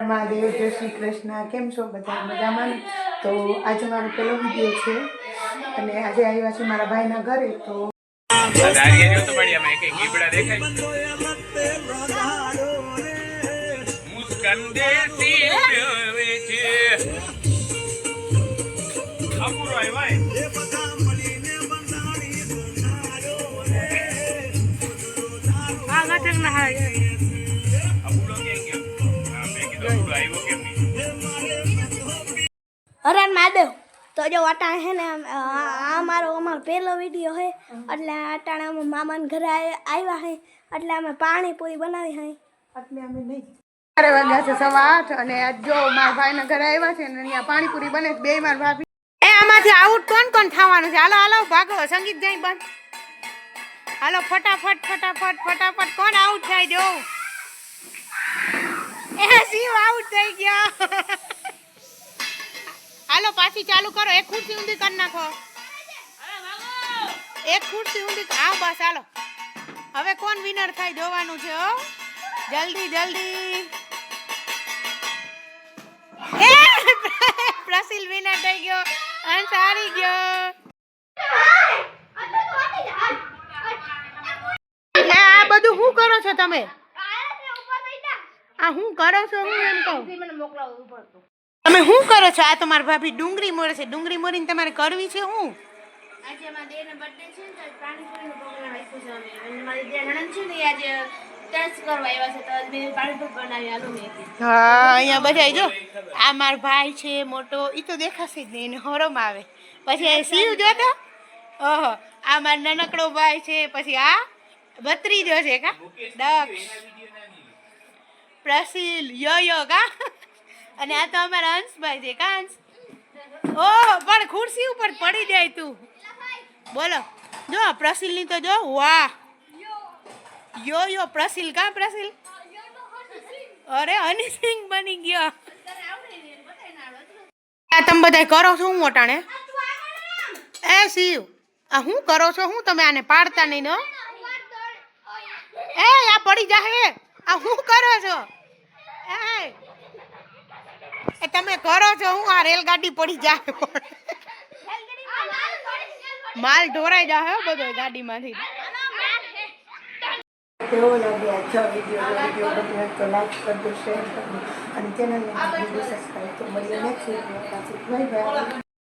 મહાદેવ, જય શ્રી કૃષ્ણ. કેમ છો બધા? મજામાં ને? તો આજે મારો પહેલો વિડીયો છે અને આજે આવ્યા છે મારા ભાઈના ઘરે. તો હરણ મહાદેવ. તો જો અટાણે હે ને અમારો પહેલો વિડીયો હે એટલે અટાણે અમે મામાના ઘરે આવ્યા હે એટલે અમે પાણીપુરી બનાવી હે એટલે અમે નહીં 4 વાગ્યા છે, 8:15 અને આજ જો મારા ભાઈના ઘરે આવ્યા છે ને અહીંયા પાણીપુરી બને છે. બે મારા ભાભી આમાંથી આઉટ કોણ થવાનું છે? હાલો હાલો ભાગો, સંગીત જઈ બંધ. હાલો ફટાફટ કોણ આઉટ થાય? જો એ શિવ આઉટ થઈ ગયો. હાલો પાછી ચાલુ કરો. એક ખુરશી ઊંધી કરી નાખો. એક ખુરશી ઊંધી. આવ બસ હાલો. હવે કોણ વિનર થાય જોવાનું છે. હો જલ્દી. એ પ્રસિલ વિનર થઈ ગયો. અંશ હારી ગયો. આ બધું શું કરો છો તમે? આ શું કરો છો? હું એમ કહું તમે શું કરો છો? આ તમારી ભાભી ડુંગળી મોરે છે. ડુંગળી મોરીને તમારે કરવી છે હું? આજે અમારા દેવનો બર્થડે છે તો પાણીપુરીનો પ્રોગ્રામ રાખ્યો છે અમે. અને મારી જે નણંદ છે ને આજે ટેસ્ટ કરવા આવ્યા છે તો મેં પાણીપુરી બનાવી આલુ ને. હા અહીંયા બધા જો આ મારો ભાઈ છે મોટો. ઈ તો દેખાશે જ નહીં, એને હરમ આવે. પછી શિવ જોતો. ઓહો આ મારો નાનકડો ભાઈ છે. પછી આ ભત્રીજો છે કા દક્ષ, પ્રસિલ, યો કા. અને આ તો અમારા અંશભાઈ છે કા અંશ. ઓહ પણ ખુરશી ઉપર પડી જાય તું. બોલો જો પ્રસિલ ની તો જો. વાહ યો પ્રસિલ કા પ્રસિલ. અરે હની સિંગ બની ગયો. આ તમે બધા કરો છો હું અટાણે? એ શિવ આ હું કરો છો હું? તમે આને પાડતા નહીં નો. એ આ પડી જાહે. આ હું કરો છો? એ તમે કરો છો હું? આ રેલગાડી પડી જાય. માલ ઢોરાઈ જાય બધો ગાડીમાંથી. કેવો લાગે આ વિડીયો ગમે તો લાઈક કરજો, શેર કરજો અને ચેનલને સબસ્ક્રાઈબ તો મળીએ નેક્સ્ટ વિડીયો. Bye bye.